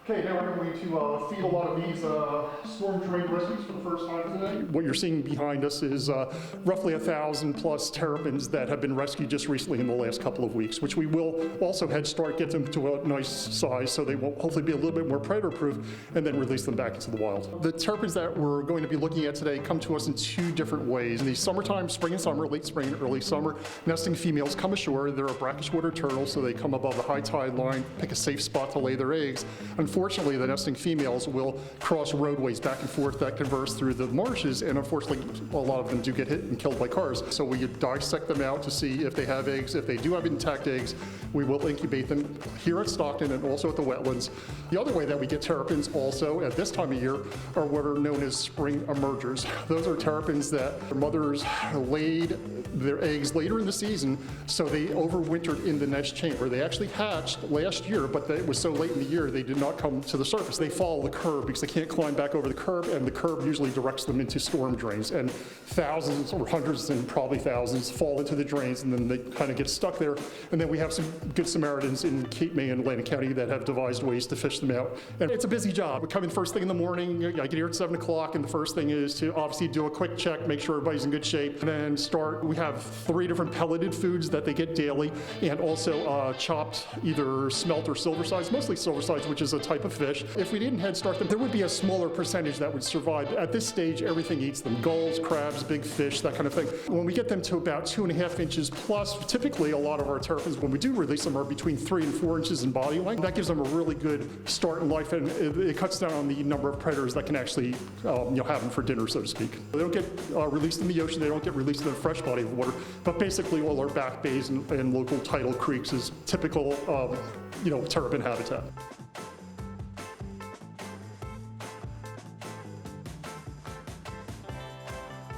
Okay, now we're going to feed a lot of these storm drain rescues for the first time today. What you're seeing behind us is roughly 1,000 plus terrapins that have been rescued just recently in the last couple of weeks, which we will also head start, get them to a nice size so they will hopefully be a little bit more predator proof, and then release them back into the wild. The terrapins that we're going to be looking at today come to us in two different ways. In the summertime, spring and summer, late spring and early summer, nesting females come ashore. They're a brackish water turtle, so they come above the high tide line, pick a safe spot to lay their eggs. Unfortunately, the nesting females will cross roadways back and forth that converse through the marshes, and unfortunately, a lot of them do get hit and killed by cars. So we dissect them out to see if they have eggs. If they do have intact eggs, we will incubate them here at Stockton and also at the wetlands. The other way that we get terrapins also at this time of year are what are known as spring emergers. Those are terrapins that their mothers laid their eggs later in the season, so they overwintered in the nest chamber. They actually hatched last year, but it was so late in the year they did not come to the surface. They follow the curb because they can't climb back over the curb, and the curb usually directs them into storm drains, and thousands or hundreds and probably thousands fall into the drains, and then they kind of get stuck there. And then we have some Good Samaritans in Cape May and Atlantic County that have devised ways to fish them out. And it's a busy job. We come in first thing in the morning. I get here at 7 o'clock, and the first thing is to obviously do a quick check, make sure everybody's in good shape, and then start. We have 3 different pelleted foods that they get daily, and also chopped either smelt or silver sides, mostly silver sides, which is a type of fish. If we didn't head start them, there would be a smaller percentage that would survive. At this stage, everything eats them. Gulls, crabs, big fish, that kind of thing. When we get them to about 2.5 inches plus, typically a lot of our terrapins, when we do release them, are between 3 and 4 inches in body length. That gives them a really good start in life, and it cuts down on the number of predators that can actually have them for dinner, so to speak. They don't get released in the ocean. They don't get released in a fresh body of water, but basically all our back bays and local tidal creeks is typical terrapin habitat.